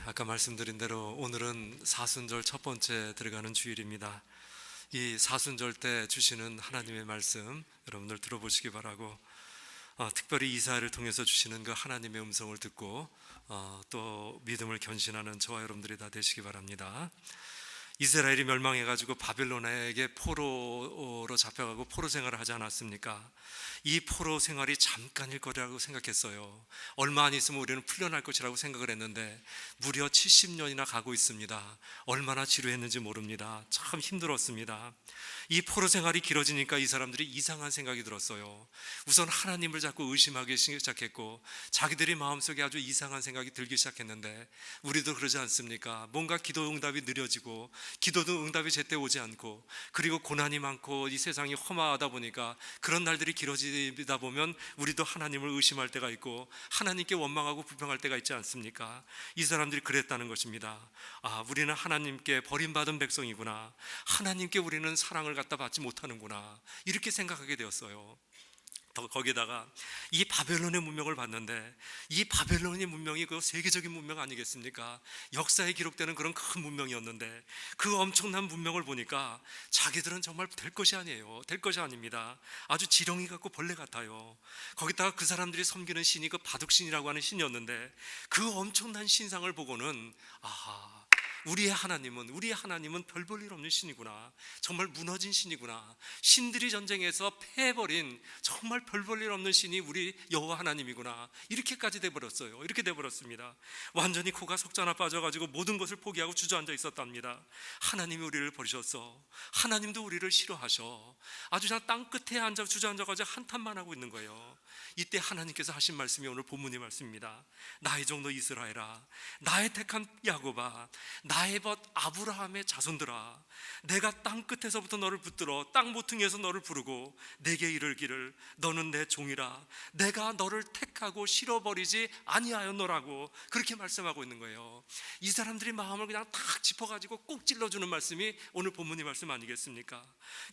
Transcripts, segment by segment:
아까 말씀드린 대로 오늘은 사순절 첫 번째 들어가는 주일입니다. 이 사순절 때 주시는 하나님의 말씀 여러분들 들어보시기 바라고, 특별히 이사야를 통해서 주시는 그 하나님의 음성을 듣고 또 믿음을 견신하는 저와 여러분들이 다 되시기 바랍니다. 이스라엘이 멸망해가지고 바벨론에게 포로로 잡혀가고 포로 생활을 하지 않았습니까? 이 포로 생활이 잠깐일 거라고 생각했어요. 얼마 안 있으면 우리는 풀려날 것이라고 생각을 했는데 무려 70년이나 가고 있습니다. 얼마나 지루했는지 모릅니다. 참 힘들었습니다. 이 포로 생활이 길어지니까 이 사람들이 이상한 생각이 들었어요. 우선 하나님을 자꾸 의심하기 시작했고 자기들이 마음속에 아주 이상한 생각이 들기 시작했는데, 우리도 그러지 않습니까? 뭔가 기도 응답이 느려지고 기도도 응답이 제때 오지 않고, 그리고 고난이 많고 이 세상이 험하다 보니까 그런 날들이 길어지다 보면 우리도 하나님을 의심할 때가 있고 하나님께 원망하고 불평할 때가 있지 않습니까? 이 사람들이 그랬다는 것입니다. 우리는 하나님께 버림받은 백성이구나, 하나님께 우리는 사랑을 갖다 받지 못하는구나, 이렇게 생각하게 되었어요. 거기다가 이 바벨론의 문명을 봤는데, 이 바벨론의 문명이 그 세계적인 문명 아니겠습니까? 역사에 기록되는 그런 큰 문명이었는데 그 엄청난 문명을 보니까 자기들은 정말 될 것이 아니에요. 될 것이 아닙니다. 아주 지렁이 같고 벌레 같아요. 거기다가 그 사람들이 섬기는 신이 그 바둑신이라고 하는 신이었는데, 그 엄청난 신상을 보고는 우리의 하나님은 별 볼 일 없는 신이구나, 정말 무너진 신이구나, 신들이 전쟁에서 패해버린 정말 별 볼 일 없는 신이 우리 여호와 하나님이구나, 이렇게까지 돼버렸어요. 이렇게 돼버렸습니다. 완전히 코가 석자나 빠져가지고 모든 것을 포기하고 주저앉아 있었답니다. 하나님이 우리를 버리셨어. 하나님도 우리를 싫어하셔. 아주 그냥 땅끝에 주저앉아가지고 한탄만 하고 있는 거예요. 이때 하나님께서 하신 말씀이 오늘 본문의 말씀입니다. 나의 종도 이스라엘아, 나의 택한 야곱아, 나의 벗 아브라함의 자손들아, 내가 땅 끝에서부터 너를 붙들어 땅 모퉁이에서 너를 부르고 내게 이르기를 너는 내 종이라, 내가 너를 택하고 실어버리지 아니하였노라고, 그렇게 말씀하고 있는 거예요. 이 사람들이 마음을 그냥 탁 짚어가지고 꼭 찔러주는 말씀이 오늘 본문의 말씀 아니겠습니까?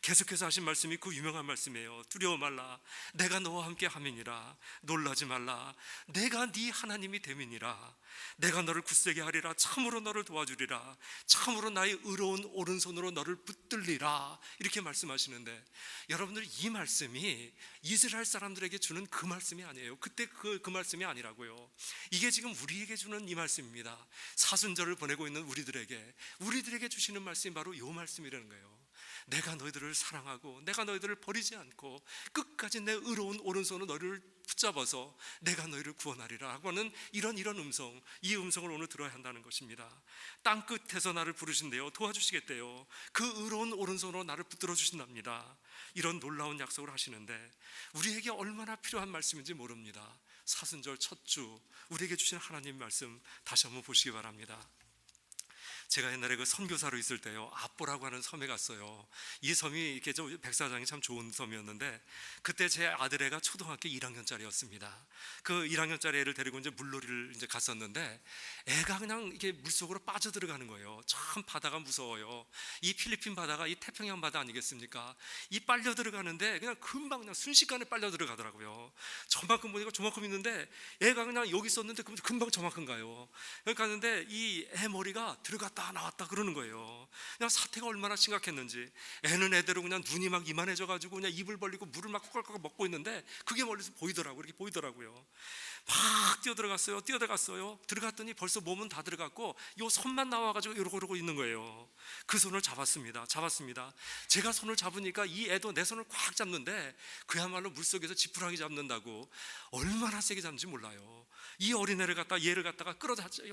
계속해서 하신 말씀이 그 유명한 말씀이에요. 두려워 말라, 내가 너와 함께 함이니라. 놀라지 말라, 내가 네 하나님이 됨이니라. 내가 너를 굳세게 하리라. 참으로 너를 도와주리라. 참으로 나의 의로운 오른손으로 너를 붙들리라. 이렇게 말씀하시는데, 여러분들 이 말씀이 이스라엘 사람들에게 주는 그 말씀이 아니에요. 그때 그 말씀이 아니라고요. 이게 지금 우리에게 주는 이 말씀입니다. 사순절을 보내고 있는 우리들에게 주시는 말씀이 바로 이 말씀이라는 거예요. 내가 너희들을 사랑하고 내가 너희들을 버리지 않고 끝까지 내 의로운 오른손으로 너희를 붙잡아서 내가 너희를 구원하리라 하고 하는 이런 음성, 이 음성을 오늘 들어야 한다는 것입니다. 땅 끝에서 나를 부르신대요. 도와주시겠대요. 그 의로운 오른손으로 나를 붙들어 주신답니다. 이런 놀라운 약속을 하시는데 우리에게 얼마나 필요한 말씀인지 모릅니다. 사순절 첫 주 우리에게 주신 하나님 말씀 다시 한번 보시기 바랍니다. 제가 옛날에 그 선교사로 있을 때요, 아뽀라고 하는 섬에 갔어요. 이 섬이 이렇게 백사장이 참 좋은 섬이었는데, 그때 제 아들애가 초등학교 1학년짜리였습니다. 그 1학년짜리 애를 데리고 이제 물놀이를 이제 갔었는데, 애가 그냥 이게 물속으로 빠져 들어가는 거예요. 참 바다가 무서워요. 이 필리핀 바다가 이 태평양 바다 아니겠습니까? 이 빨려 들어가는데 그냥 금방 그냥 순식간에 빨려 들어가더라고요. 저만큼 보니까 저만큼 있는데 애가 그냥 여기 있었는데 금방 저만큼 가요. 여기 갔는데 이 애 머리가 들어갔다 나왔다 그러는 거예요. 그냥 사태가 얼마나 심각했는지. 애는 애대로 그냥 눈이 막 이만해져 가지고 그냥 입을 벌리고 물을 막 꿀꺽 먹고 있는데 그게 멀리서 보이더라고요. 이렇게 보이더라고요. 막 뛰어들어갔어요. 들어갔더니 벌써 몸은 다 들어갔고 요 손만 나와가지고 이러고 있는 거예요. 그 손을 잡았습니다. 제가 손을 잡으니까 이 애도 내 손을 꽉 잡는데 그야말로 물속에서 지푸라기 잡는다고 얼마나 세게 잡는지 몰라요. 이 어린애를 얘를 갖다가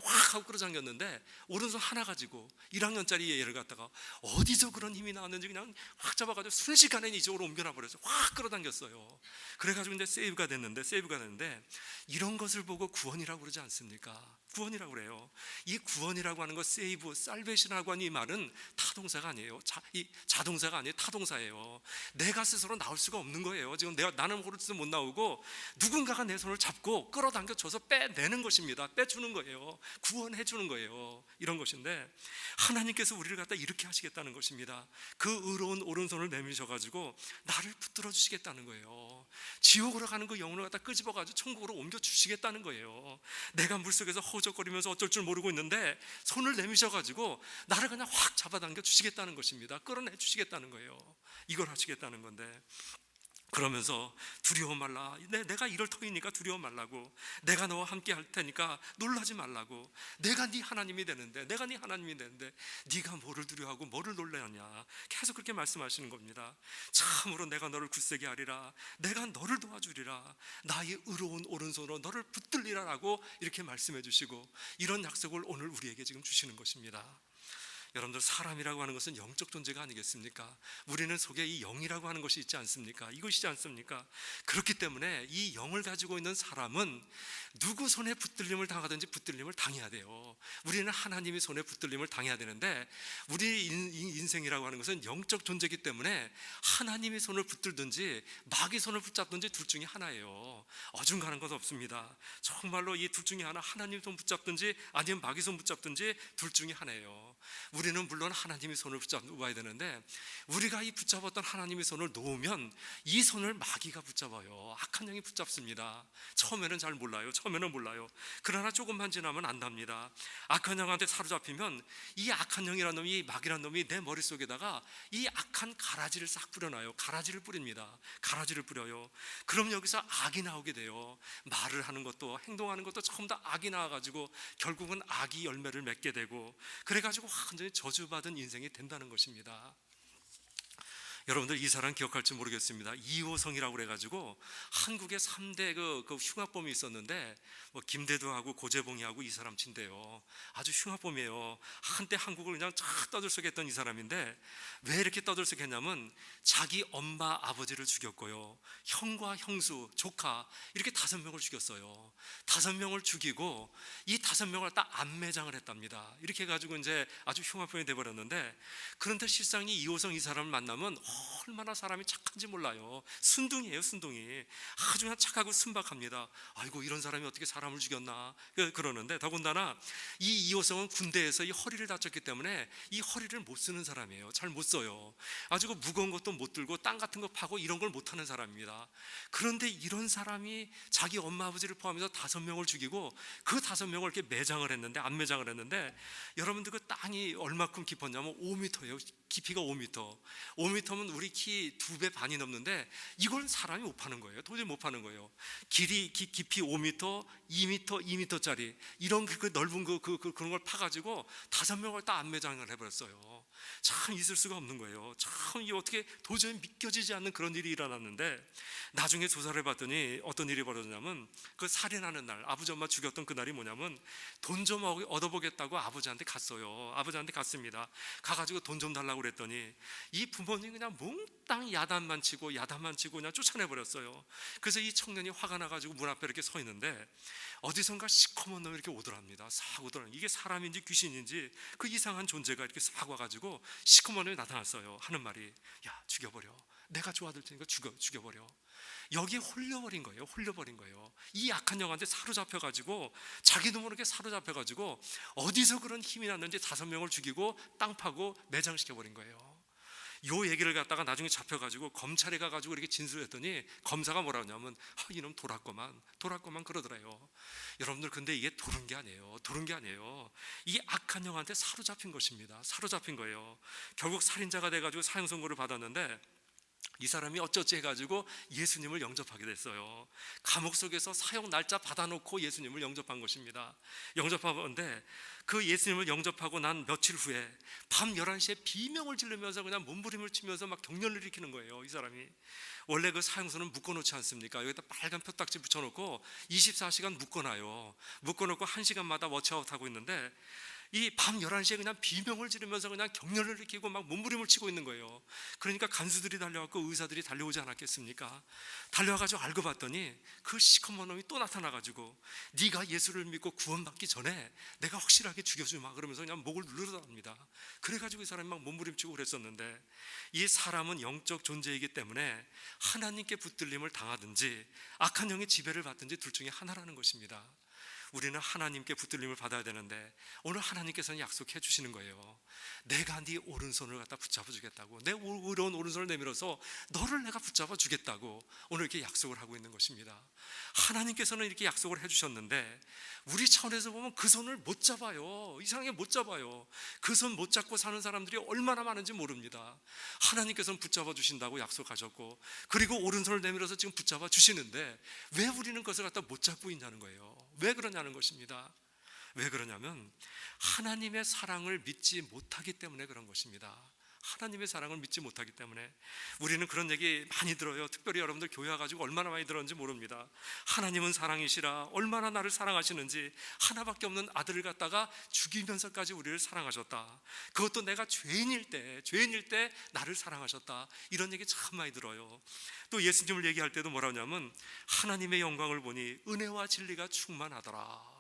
확 하고 끌어당겼는데, 오른손 하나 가지고 1학년짜리 얘를 갖다가 어디서 그런 힘이 나왔는지 그냥 확 잡아가지고 순식간에 이쪽으로 옮겨놔 버려서 확 끌어당겼어요. 그래가지고 이제 세이브가 됐는데 이런 것을 보고 구원이라고 그러지 않습니까? 구원이라고 그래요. 이 구원이라고 하는 것, 세이브, 살베이션이라고 하는 이 말은 타동사가 아니에요. 자동사가 아니에요. 타동사예요. 내가 스스로 나올 수가 없는 거예요. 지금 나는 모르지도 못 나오고 누군가가 내 손을 잡고 끌어당겨 줘서 빼내는 것입니다. 빼주는 거예요. 구원해 주는 거예요. 이런 것인데 하나님께서 우리를 갖다 이렇게 하시겠다는 것입니다. 그 의로운 오른손을 내미셔가지고 나를 붙들어 주시겠다는 거예요. 지옥으로 가는 그 영혼을 갖다 끄집어가지고 천국으로 옮겨 주시겠다는 거예요. 내가 물속에서 허우적 허우적거리면서 어쩔 줄 모르고 있는데 손을 내미셔가지고 나를 그냥 확 잡아당겨 주시겠다는 것입니다. 끌어내 주시겠다는 거예요. 이걸 하시겠다는 건데, 그러면서 두려워 말라. 내가 이럴 터이니까 두려워 말라고. 내가 너와 함께 할 테니까 놀라지 말라고. 내가 네 하나님이 되는데, 내가 네 하나님이 되는데 네가 뭐를 두려워하고 뭐를 놀라냐. 계속 그렇게 말씀하시는 겁니다. 참으로 내가 너를 굳세게 하리라. 내가 너를 도와주리라. 나의 의로운 오른손으로 너를 붙들리라라고 이렇게 말씀해 주시고, 이런 약속을 오늘 우리에게 지금 주시는 것입니다. 여러분들, 사람이라고 하는 것은 영적 존재가 아니겠습니까? 우리는 속에 이 영이라고 하는 것이 있지 않습니까? 이것이지 않습니까? 그렇기 때문에 이 영을 가지고 있는 사람은 누구 손에 붙들림을 당하든지 붙들림을 당해야 돼요. 우리는 하나님의 손에 붙들림을 당해야 되는데, 우리 인생이라고 하는 것은 영적 존재이기 때문에 하나님의 손을 붙들든지 마귀 손을 붙잡든지 둘 중에 하나예요. 어중간한 것 없습니다. 정말로 이 둘 중에 하나, 하나님 손 붙잡든지 아니면 마귀 손 붙잡든지 둘 중에 하나예요. 우리는 물론 하나님의 손을 붙잡아야 되는데, 우리가 이 붙잡았던 하나님의 손을 놓으면 이 손을 마귀가 붙잡아요. 악한 영이 붙잡습니다. 처음에는 잘 몰라요. 그러나 조금만 지나면 안답니다. 악한 영한테 사로잡히면 이 악한 영이라는 놈이, 마귀라는 놈이 내 머릿속에다가 이 악한 가라지를 싹 뿌려놔요. 가라지를 뿌립니다. 가라지를 뿌려요. 그럼 여기서 악이 나오게 돼요. 말을 하는 것도 행동하는 것도 전부 다 악이 나와가지고 결국은 악이 열매를 맺게 되고, 그래가지고 완전히 저주받은 인생이 된다는 것입니다. 여러분들, 이 사람 기억할지 모르겠습니다. 이호성이라고 그래가지고 한국에 3대 그 흉악범이 있었는데, 김대두하고 고재봉이하고 이 사람 친대요. 아주 흉악범이에요. 한때 한국을 그냥 쫙 떠들썩했던 이 사람인데, 왜 이렇게 떠들썩했냐면 자기 엄마 아버지를 죽였고요, 형과 형수 조카 이렇게 5명을 죽였어요. 5명을 죽이고 이 5명을 다 안매장을 했답니다. 이렇게 해가지고 이제 아주 흉악범이 돼버렸는데, 그런데 실상 이 이호성 이 사람을 만나면 얼마나 사람이 착한지 몰라요. 순둥이에요, 순둥이. 아주 그냥 착하고 순박합니다. 아이고, 이런 사람이 어떻게 사람을 죽였나 그러는데, 더군다나 이 이호성은 군대에서 이 허리를 다쳤기 때문에 이 허리를 못 쓰는 사람이에요. 잘 못 써요. 아주 무거운 것도 못 들고 땅 같은 거 파고 이런 걸 못하는 사람입니다. 그런데 이런 사람이 자기 엄마 아버지를 포함해서 5명을 죽이고 그 5명을 이렇게 매장을 했는데, 안매장을 했는데, 여러분들 그 땅이 얼마큼 깊었냐면 5m예요. 깊이가 5m. 5m면 우리 키 2배 반이 넘는데 이걸 사람이 못 파는 거예요. 도저히 못 파는 거예요. 깊이 5m, 2m, 2m짜리 이런 그 넓은 그런 걸 파가지고 5명을 다 안매장을 해버렸어요. 참 있을 수가 없는 거예요. 참 이게 어떻게 도저히 믿겨지지 않는 그런 일이 일어났는데, 나중에 조사를 해봤더니 어떤 일이 벌어졌냐면, 그 살인하는 날, 아버지 엄마 죽였던 그 날이 뭐냐면, 돈 좀 얻어보겠다고 아버지한테 갔어요. 아버지한테 갔습니다. 가가지고 돈 좀 달라고 그랬더니 이 부모님 그냥 몽땅 야단만 치고 그냥 쫓아내버렸어요. 그래서 이 청년이 화가 나가지고 문 앞에 이렇게 서 있는데, 어디선가 시커먼 놈이 이렇게 오더랍니다. 싹 오더랍니다. 이게 사람인지 귀신인지 그 이상한 존재가 이렇게 싹 와가지고 시커먼 놈이 나타났어요. 하는 말이, 야, 죽여버려. 내가 좋아들 테니까 죽여버려. 여기에 홀려버린 거예요. 이 악한 영한테 사로잡혀가지고, 자기도 모르게 사로잡혀가지고 어디서 그런 힘이 났는지 5명을 죽이고 땅 파고 매장시켜버린 거예요. 요 얘기를 갖다가 나중에 잡혀가지고 검찰에 가가지고 이렇게 진술했더니 검사가 뭐라 하냐면, 이놈 돌았구만 그러더래요. 여러분들, 근데 이게 도른 게 아니에요. 이 악한 영한테 사로잡힌 것입니다. 사로잡힌 거예요. 결국 살인자가 돼가지고 사형 선고를 받았는데, 이 사람이 어쩌지 해가지고 예수님을 영접하게 됐어요. 감옥 속에서 사형 날짜 받아놓고 예수님을 영접한 것입니다. 영접하는데, 그 예수님을 영접하고 난 며칠 후에 밤 11시에 비명을 지르면서 그냥 몸부림을 치면서 막 격렬을 일으키는 거예요. 이 사람이 원래 그 사형수는 묶어놓지 않습니까? 여기다 빨간 표딱지 붙여놓고 24시간 묶어놔요. 묶어놓고 1시간마다 워치아웃하고 있는데, 이 밤 11시에 그냥 비명을 지르면서 그냥 격렬을 일으키고 막 몸부림을 치고 있는 거예요. 그러니까 간수들이 달려왔고 의사들이 달려오지 않았겠습니까? 달려와가지고 알고 봤더니 그 시커먼 놈이 또 나타나가지고, 네가 예수를 믿고 구원받기 전에 내가 확실하게 죽여주마 그러면서 그냥 목을 누르답니다. 그래가지고 이 사람이 막 몸부림치고 그랬었는데, 이 사람은 영적 존재이기 때문에 하나님께 붙들림을 당하든지 악한 영의 지배를 받든지 둘 중에 하나라는 것입니다. 우리는 하나님께 붙들림을 받아야 되는데 오늘 하나님께서는 약속해 주시는 거예요. 내가 네 오른손을 갖다 붙잡아 주겠다고, 내 의로운 오른손을 내밀어서 너를 내가 붙잡아 주겠다고 오늘 이렇게 약속을 하고 있는 것입니다. 하나님께서는 이렇게 약속을 해 주셨는데 우리 차원에서 보면 그 손을 못 잡아요. 이상하게 못 잡아요. 그 손 못 잡고 사는 사람들이 얼마나 많은지 모릅니다. 하나님께서는 붙잡아 주신다고 약속하셨고, 그리고 오른손을 내밀어서 지금 붙잡아 주시는데 왜 우리는 그것을 갖다 못 잡고 있냐는 거예요. 왜 그러냐는 것입니다. 왜 그러냐면 하나님의 사랑을 믿지 못하기 때문에 그런 것입니다. 하나님의 사랑을 믿지 못하기 때문에. 우리는 그런 얘기 많이 들어요. 특별히 여러분들 교회 와가지고 얼마나 많이 들었는지 모릅니다. 하나님은 사랑이시라, 얼마나 나를 사랑하시는지, 하나밖에 없는 아들을 갖다가 죽이면서까지 우리를 사랑하셨다. 그것도 내가 죄인일 때 나를 사랑하셨다. 이런 얘기 참 많이 들어요. 또 예수님을 얘기할 때도 뭐라 하냐면 하나님의 영광을 보니 은혜와 진리가 충만하더라.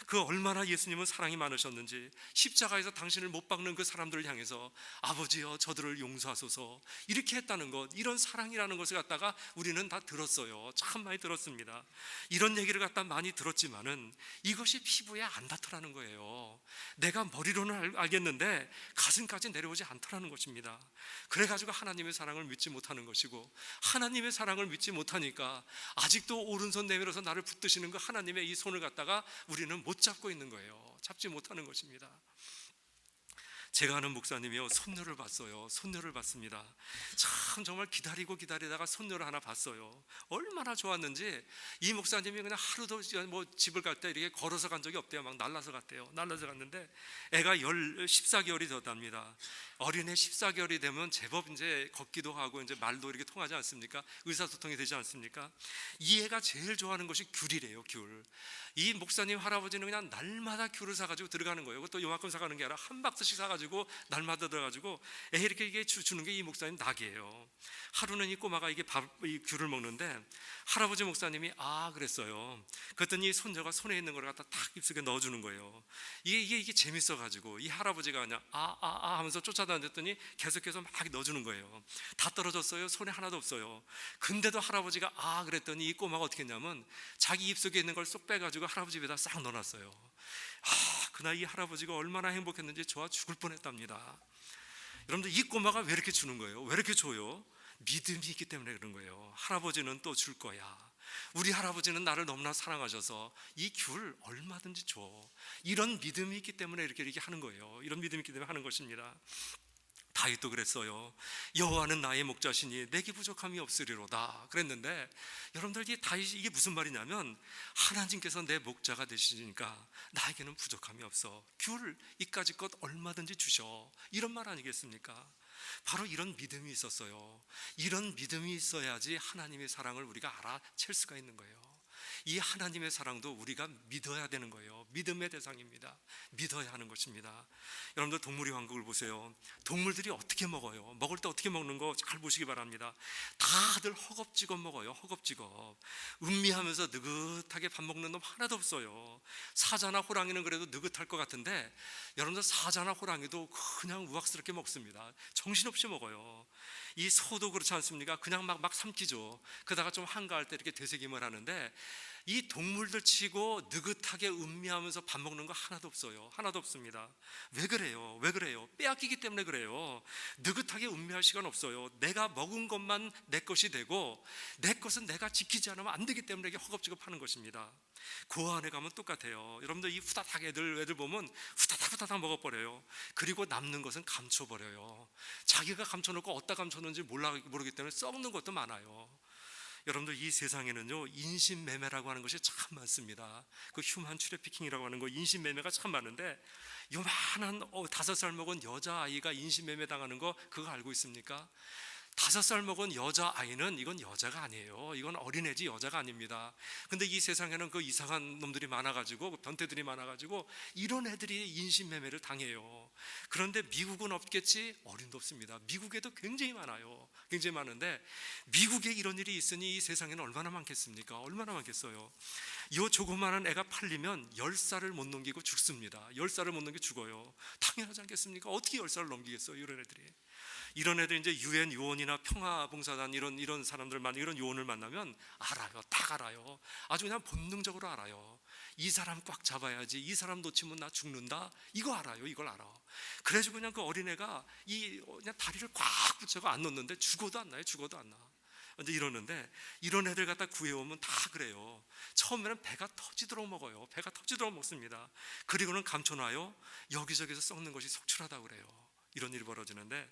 그 얼마나 예수님은 사랑이 많으셨는지, 십자가에서 당신을 못 박는 그 사람들을 향해서 아버지여 저들을 용서하소서 이렇게 했다는 것, 이런 사랑이라는 것을 갖다가 우리는 다 들었어요. 참 많이 들었습니다. 이런 얘기를 갖다 많이 들었지만은 이것이 피부에 안 닿더라는 거예요. 내가 머리로는 알겠는데 가슴까지 내려오지 않더라는 것입니다. 그래가지고 하나님의 사랑을 믿지 못하는 것이고, 하나님의 사랑을 믿지 못하니까 아직도 오른손 내밀어서 나를 붙드시는 그 하나님의 이 손을 갖다가 우리는 못 잡고 있는 거예요. 잡지 못하는 것입니다. 제가 아는 목사님이요, 손녀를 봤어요. 손녀를 봤습니다. 참 정말 기다리다가 손녀를 하나 봤어요. 얼마나 좋았는지. 이 목사님이 그냥 하루도 뭐 집을 갈 때 이렇게 걸어서 간 적이 없대요. 막 날라서 갔대요. 날라서 갔는데 애가 14개월이 되었답니다. 어린애 14개월이 되면 제법 이제 걷기도 하고 이제 말도 이렇게 통하지 않습니까? 의사소통이 되지 않습니까? 이 애가 제일 좋아하는 것이 귤이래요. 귤. 이 목사님 할아버지는 그냥 날마다 귤을 사가지고 들어가는 거예요. 그것도 요만큼 사가는 게 아니라 한 박스씩 사가지고 날마다 들어가지고 애 이렇게 이게 주는 게 이 목사님 낙이에요. 하루는 이 꼬마가 이 귤을 먹는데 할아버지 목사님이 그랬어요. 그랬더니 손녀가 손에 있는 걸 갖다 탁 입속에 넣어주는 거예요. 이게 재밌어가지고 이 할아버지가 그냥 하면서 쫓아다녔더니 계속해서 막 넣어주는 거예요. 다 떨어졌어요. 손에 하나도 없어요. 근데도 할아버지가 그랬더니 이 꼬마가 어떻게 했냐면 자기 입속에 있는 걸 쏙 빼가지고 할아버지 입에다 싹 넣어놨어요. 그날 이 할아버지가 얼마나 행복했는지 좋아 죽을 뻔했답니다. 여러분들, 이 꼬마가 왜 이렇게 주는 거예요? 왜 이렇게 줘요? 믿음이 있기 때문에 그런 거예요. 할아버지는 또 줄 거야. 우리 할아버지는 나를 너무나 사랑하셔서 이 귤 얼마든지 줘. 이런 믿음이 있기 때문에 이렇게 하는 거예요. 이런 믿음이 있기 때문에 하는 것입니다. 다윗도 그랬어요. 여호와는 나의 목자시니 내게 부족함이 없으리로다 그랬는데, 여러분들, 이 다윗이 이게 무슨 말이냐면 하나님께서 내 목자가 되시니까 나에게는 부족함이 없어. 귤 이까지 것 얼마든지 주셔. 이런 말 아니겠습니까? 바로 이런 믿음이 있었어요. 이런 믿음이 있어야지 하나님의 사랑을 우리가 알아챌 수가 있는 거예요. 이 하나님의 사랑도 우리가 믿어야 되는 거예요. 믿음의 대상입니다. 믿어야 하는 것입니다. 여러분들, 동물의 왕국을 보세요. 동물들이 어떻게 먹어요? 먹을 때 어떻게 먹는 거 잘 보시기 바랍니다. 다들 허겁지겁 먹어요. 허겁지겁. 음미하면서 느긋하게 밥 먹는 놈 하나도 없어요. 사자나 호랑이는 그래도 느긋할 것 같은데, 여러분들, 사자나 호랑이도 그냥 우악스럽게 먹습니다. 정신없이 먹어요. 이 소도 그렇지 않습니까? 그냥 막 삼키죠. 그러다가 좀 한가할 때 이렇게 되새김을 하는데, 이 동물들 치고 느긋하게 음미하면서 밥 먹는 거 하나도 없어요. 하나도 없습니다. 왜 그래요? 왜 그래요? 빼앗기기 때문에 그래요. 느긋하게 음미할 시간 없어요. 내가 먹은 것만 내 것이 되고 내 것은 내가 지키지 않으면 안 되기 때문에 이게 허겁지겁 하는 것입니다. 고아 안에 가면 똑같아요. 여러분들, 이 후다닥 애들 보면 후다닥 먹어버려요. 그리고 남는 것은 감춰버려요. 자기가 감춰놓고 어디다 감췄는지 모르기 때문에 썩는 것도 많아요. 여러분들, 이 세상에는요, 인신매매라고 하는 것이 참 많습니다. 그 휴먼 트래피킹이라고 하는 거, 인신매매가 참 많은데, 요만한 5살 먹은 여자아이가 인신매매 당하는 거 그거 알고 있습니까? 5살 먹은 여자아이는 이건 여자가 아니에요. 이건 어린애지 여자가 아닙니다. 근데 이 세상에는 그 이상한 놈들이 많아가지고, 그 변태들이 많아가지고 이런 애들이 인신매매를 당해요. 그런데 미국은 없겠지? 어린도 없습니다. 미국에도 굉장히 많아요. 굉장히 많은데, 미국에 이런 일이 있으니 이 세상에는 얼마나 많겠습니까? 얼마나 많겠어요. 이 조그마한 애가 팔리면 10살을 못 넘기고 죽습니다. 10살을 못 넘기고 죽어요. 다 당연하지 않겠습니까? 어떻게 10살을 넘기겠어요, 이런 애들이. 이런 애들 이제 유엔 요원이나 평화봉사단 이런 사람들 이런 요원을 만나면 알아요. 딱 알아요. 아주 그냥 본능적으로 알아요. 이 사람 꽉 잡아야지, 이 사람 놓치면 나 죽는다, 이거 알아요. 이걸 알아. 그래가지고 그냥 그 어린애가 그냥 다리를 꽉 붙여서 안 놓는데 죽어도 안 나요. 죽어도 안 나. 이제 이러는데 이런 애들 갖다 구해오면 다 그래요. 처음에는 배가 터지도록 먹어요. 배가 터지도록 먹습니다. 그리고는 감춰놔요. 여기저기서 썩는 것이 속출하다고 그래요. 이런 일이 벌어지는데,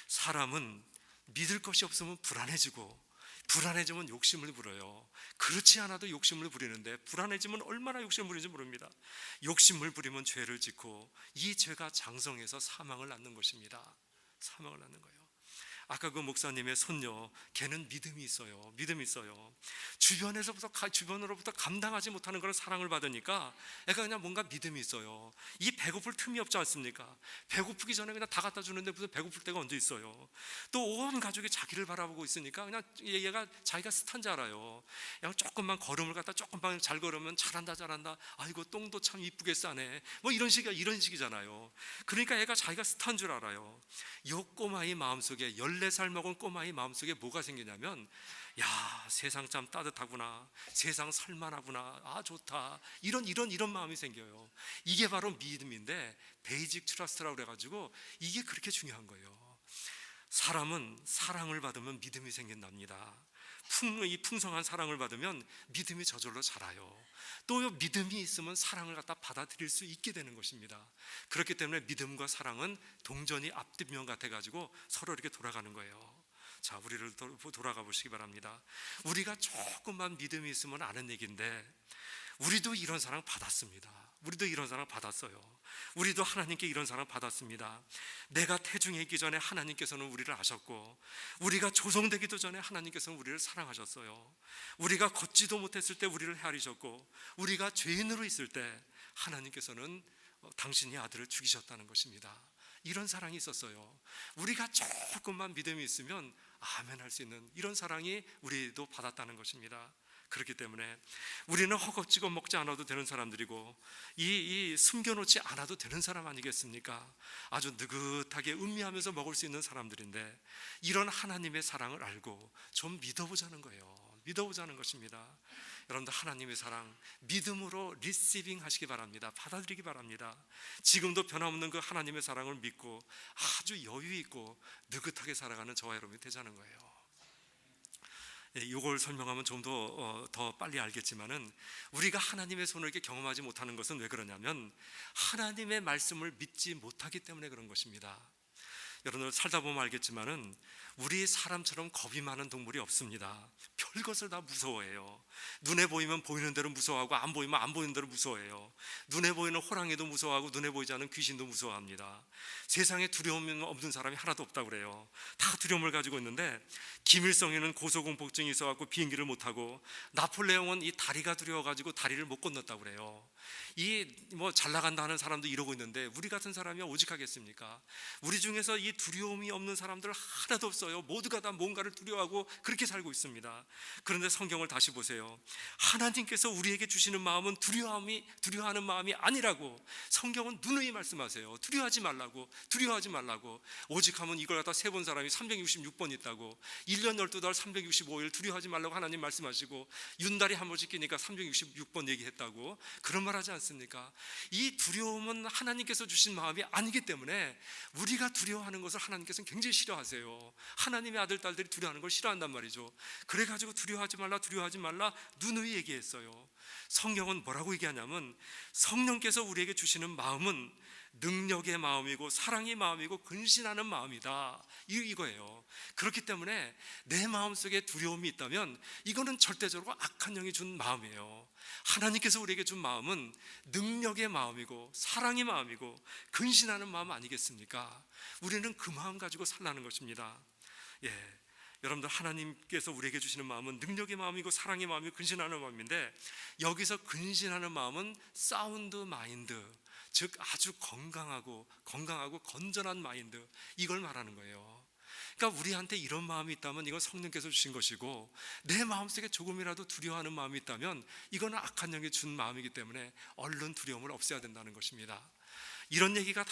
사람은 믿을 것이 없으면 불안해지면 욕심을 부려요. 그렇지 않아도 욕심을 부리는데, 불안해지면 얼마나 욕심을 부리는지 모릅니다. 욕심을 부리면 죄를 짓고, 이 죄가 장성해서 사망을 낳는 것입니다. 사망을 낳는 거예요. 아까 그 목사님의 손녀, 걔는 믿음이 있어요. 주변으로부터 감당하지 못하는 그런 사랑을 받으니까 애가 그냥 뭔가 믿음이 있어요. 이 배고플 틈이 없지 않습니까? 배고프기 전에 그냥 다 갖다 주는데 무슨 배고플 때가 언제 있어요? 또 온 가족이 자기를 바라보고 있으니까 그냥 얘가 자기가 스탄 줄 알아요. 그냥 조금만 걸음을 갖다 조금만 잘 걸으면 잘한다. 아이고 똥도 참 이쁘게 싸네. 뭐 이런 식이잖아요. 그러니까 애가 자기가 스탄 줄 알아요. 요 꼬마의 마음속에 14살 먹은 꼬마의 마음속에 뭐가 생기냐면, 야, 세상 참 따뜻하구나, 세상 살만하구나, 아 좋다, 이런 마음이 생겨요. 이게 바로 믿음인데, 베이직 트러스트라고 그래가지고 이게 그렇게 중요한 거예요. 사람은 사랑을 받으면 믿음이 생긴답니다. 이 풍성한 사랑을 받으면 믿음이 저절로 자라요. 또 믿음이 있으면 사랑을 갖다 받아들일 수 있게 되는 것입니다. 그렇기 때문에 믿음과 사랑은 동전이 앞뒷면 같아가지고 서로 이렇게 돌아가는 거예요. 자, 우리를 돌아가 보시기 바랍니다. 우리가 조금만 믿음이 있으면 아는 얘기인데, 우리도 이런 사랑 받았습니다. 우리도 하나님께 이런 사랑 받았습니다. 내가 태중에 있기 전에 하나님께서는 우리를 아셨고, 우리가 조성되기도 전에 하나님께서는 우리를 사랑하셨어요. 우리가 걷지도 못했을 때 우리를 헤아리셨고, 우리가 죄인으로 있을 때 하나님께서는 당신이 아들을 죽이셨다는 것입니다. 이런 사랑이 있었어요. 우리가 조금만 믿음이 있으면 아멘 할 수 있는 이런 사랑이 우리도 받았다는 것입니다. 그렇기 때문에 우리는 허겁지겁 먹지 않아도 되는 사람들이고, 이 숨겨놓지 않아도 되는 사람 아니겠습니까? 아주 느긋하게 음미하면서 먹을 수 있는 사람들인데, 이런 하나님의 사랑을 알고 좀 믿어보자는 거예요. 믿어보자는 것입니다. 여러분들, 하나님의 사랑 믿음으로 리시빙 하시기 바랍니다. 받아들이기 바랍니다. 지금도 변함없는 그 하나님의 사랑을 믿고 아주 여유 있고 느긋하게 살아가는 저와 여러분이 되자는 거예요. 이걸 설명하면 좀 더 빨리 알겠지만은, 우리가 하나님의 손을 이렇게 경험하지 못하는 것은 왜 그러냐면, 하나님의 말씀을 믿지 못하기 때문에 그런 것입니다. 여러분들 살다 보면 알겠지만은, 우리 사람처럼 겁이 많은 동물이 없습니다. 별것을 다 무서워해요. 눈에 보이면 보이는 대로 무서워하고, 안 보이면 안 보이는 대로 무서워해요. 눈에 보이는 호랑이도 무서워하고, 눈에 보이지 않는 귀신도 무서워합니다. 세상에 두려움 없는 사람이 하나도 없다고 그래요. 다 두려움을 가지고 있는데, 김일성에는 고소공포증이 있어갖고 비행기를 못하고, 나폴레옹은 이 다리가 두려워가지고 다리를 못 건넜다고 그래요. 잘 나간다 하는 사람도 이러고 있는데, 우리 같은 사람이 오직하겠습니까? 우리 중에서 이 두려움이 없는 사람들 하나도 없어요. 모두가 다 뭔가를 두려워하고 그렇게 살고 있습니다. 그런데 성경을 다시 보세요. 하나님께서 우리에게 주시는 마음은 두려워하는 마음이 아니라고 성경은 누누이 말씀하세요. 두려워하지 말라고. 오직하면 이걸 갖다 세본 사람이 366번 있다고, 1년 12달 365일 두려워하지 말라고 하나님 말씀하시고, 윤달이 한 번씩 끼니까 366번 얘기했다고, 그런 말 하지 않습니까? 이 두려움은 하나님께서 주신 마음이 아니기 때문에, 우리가 두려워하는 것을 하나님께서는 굉장히 싫어하세요. 하나님의 아들, 딸들이 두려워하는 걸 싫어한단 말이죠. 그래가지고 두려워하지 말라 누누이 얘기했어요. 성경은 뭐라고 얘기하냐면, 성령께서 우리에게 주시는 마음은 능력의 마음이고 사랑의 마음이고 근신하는 마음이다, 이거예요. 그렇기 때문에 내 마음속에 두려움이 있다면 이거는 절대적으로 악한 영이 준 마음이에요. 하나님께서 우리에게 준 마음은 능력의 마음이고 사랑의 마음이고 근신하는 마음 아니겠습니까? 우리는 그 마음 가지고 살라는 것입니다. 여러분들, 하나님께서 우리에게 주시는 마음은 능력의 마음이고 사랑의 마음이고 근신하는 마음인데, 여기서 근신하는 마음은 사운드 마인드, 즉 아주 건강하고 건전한 마인드, 이걸 말하는 거예요. 그러니까 우리한테 이런 마음이 있다면 이건 성령께서 주신 것이고, 내 마음속에 조금이라도 두려워하는 마음이 있다면 이거는 악한 영이 준 마음이기 때문에 얼른 두려움을 없애야 된다는 것입니다. 이런 얘기가 다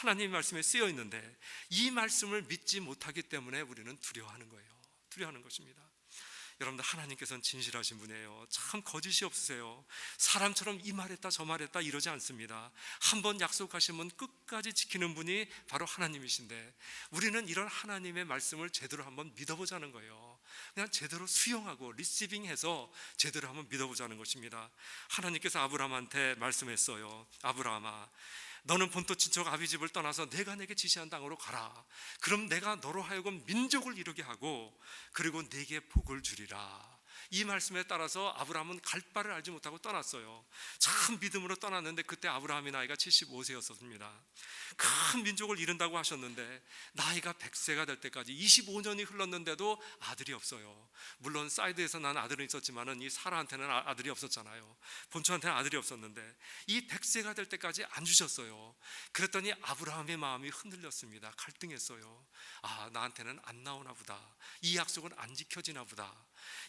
하나님의 말씀에 쓰여 있는데 이 말씀을 믿지 못하기 때문에 우리는 두려워하는 거예요. 두려워하는 것입니다. 여러분들, 하나님께서는 진실하신 분이에요. 참 거짓이 없으세요. 사람처럼 이 말했다 저 말했다 이러지 않습니다. 한번 약속하시면 끝까지 지키는 분이 바로 하나님이신데, 우리는 이런 하나님의 말씀을 제대로 한번 믿어보자는 거예요. 그냥 제대로 수용하고 리시빙해서 제대로 한번 믿어보자는 것입니다. 하나님께서 아브라함한테 말씀했어요. 아브라함아, 너는 본토 친척 아비 집을 떠나서 내가 내게 지시한 땅으로 가라. 그럼 내가 너로 하여금 민족을 이루게 하고 그리고 내게 복을 주리라. 이 말씀에 따라서 아브라함은 갈 바를 알지 못하고 떠났어요. 참 믿음으로 떠났는데 그때 아브라함의 나이가 75세였습니다. 큰 민족을 이룬다고 하셨는데 나이가 100세가 될 때까지 25년이 흘렀는데도 아들이 없어요. 물론 사이드에서 난 아들은 있었지만 이 사라한테는 아들이 없었잖아요. 본초한테는 아들이 없었는데 이 100세가 될 때까지 안 주셨어요. 그랬더니 아브라함의 마음이 흔들렸습니다. 갈등했어요. 아, 나한테는 안 나오나 보다. 이 약속은 안 지켜지나 보다.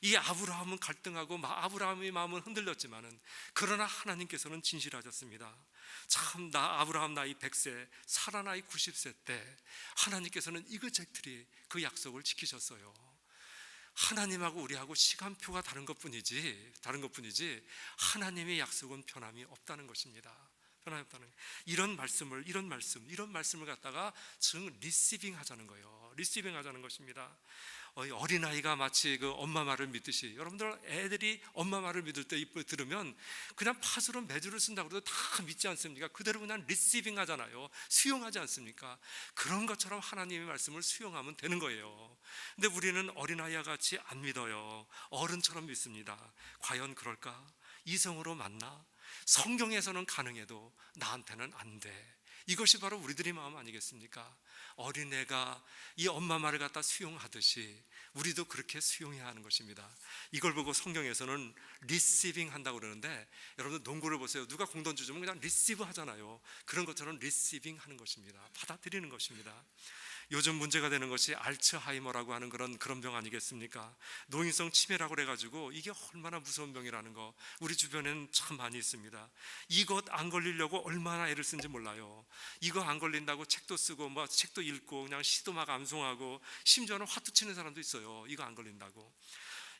이 아브라함은 갈등하고 아브라함의 마음은 흔들렸지만은 그러나 하나님께서는 진실하셨습니다. 참, 아브라함 나이 100세, 사라 나이 90세 때 하나님께서는 이그젝트리 그 약속을 지키셨어요. 하나님하고 우리하고 시간표가 다른 것뿐이지 하나님의 약속은 변함이 없다는 것입니다. 변함이 없다는 거예요. 이런 말씀을 갖다가 지금 리시빙 하자는 거예요. 리시빙 하자는 것입니다. 어린아이가 마치 그 엄마 말을 믿듯이, 여러분들 애들이 엄마 말을 믿을 때 들으면 그냥 팥으로 매주를 쓴다고 해도 다 믿지 않습니까? 그대로 그냥 리시빙 하잖아요. 수용하지 않습니까? 그런 것처럼 하나님의 말씀을 수용하면 되는 거예요. 근데 우리는 어린아이와 같이 안 믿어요. 어른처럼 믿습니다. 과연 그럴까? 이성으로 맞나? 성경에서는 가능해도 나한테는 안 돼. 이것이 바로 우리들의 마음 아니겠습니까? 어린애가 이 엄마 말을 갖다 수용하듯이 우리도 그렇게 수용해야 하는 것입니다. 이걸 보고 성경에서는 리시빙 한다고 그러는데, 여러분 농구를 보세요. 누가 공 던져주면 그냥 리시브 하잖아요. 그런 것처럼 리시빙 하는 것입니다. 받아들이는 것입니다. 요즘 문제가 되는 것이 알츠하이머라고 하는 그런 병 아니겠습니까? 노인성 치매라고 그래가지고 이게 얼마나 무서운 병이라는 거 우리 주변에는 참 많이 있습니다. 이것 안 걸리려고 얼마나 애를 쓴지 몰라요. 이거 안 걸린다고 책도 쓰고 책도 읽고 그냥 시도 막 암송하고 심지어는 화투 치는 사람도 있어요. 이거 안 걸린다고.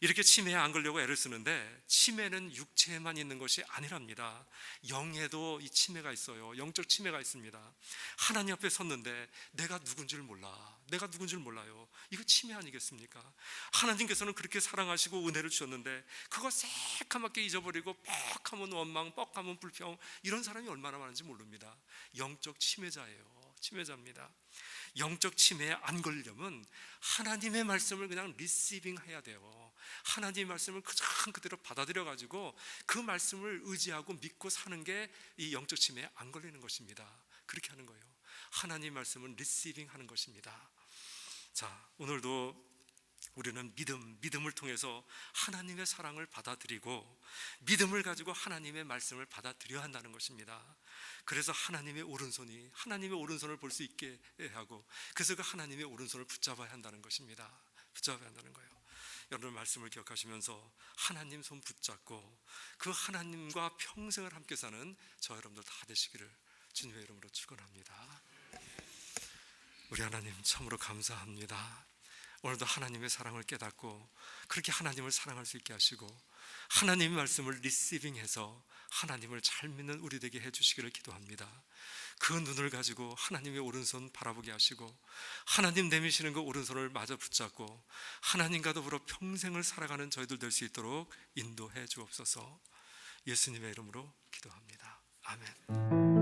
이렇게 치매에 안 걸려고 애를 쓰는데, 치매는 육체에만 있는 것이 아니랍니다. 영에도 이 치매가 있어요. 영적 치매가 있습니다. 하나님 앞에 섰는데 내가 누군지를 몰라요. 이거 치매 아니겠습니까? 하나님께서는 그렇게 사랑하시고 은혜를 주셨는데 그거 새카맣게 잊어버리고 뻑하면 원망, 뻑하면 불평, 이런 사람이 얼마나 많은지 모릅니다. 영적 치매자예요. 치매자입니다. 영적 치매에 안 걸리려면 하나님의 말씀을 그냥 리시빙 해야 돼요. 하나님의 말씀을 그대로 받아들여 가지고 그 말씀을 의지하고 믿고 사는 게 이 영적 치매에 안 걸리는 것입니다. 그렇게 하는 거예요. 하나님의 말씀은 리시빙 하는 것입니다. 자, 오늘도 우리는 믿음을 통해서 하나님의 사랑을 받아들이고 믿음을 가지고 하나님의 말씀을 받아들여야 한다는 것입니다. 그래서 하나님의 오른손을 볼 수 있게 하고, 그래서 그 하나님의 오른손을 붙잡아야 한다는 것입니다. 붙잡아야 한다는 거예요. 여러분, 말씀을 기억하시면서 하나님 손 붙잡고 그 하나님과 평생을 함께 사는 저 여러분들 다 되시기를 주님의 이름으로 축원합니다. 우리 하나님 참으로 감사합니다. 오늘도 하나님의 사랑을 깨닫고 그렇게 하나님을 사랑할 수 있게 하시고 하나님의 말씀을 리시빙해서 하나님을 잘 믿는 우리 되게 해주시기를 기도합니다. 그 눈을 가지고 하나님의 오른손 바라보게 하시고 하나님 내미시는 그 오른손을 마저 붙잡고 하나님과 더불어 평생을 살아가는 저희들 될 수 있도록 인도해 주옵소서. 예수님의 이름으로 기도합니다. 아멘.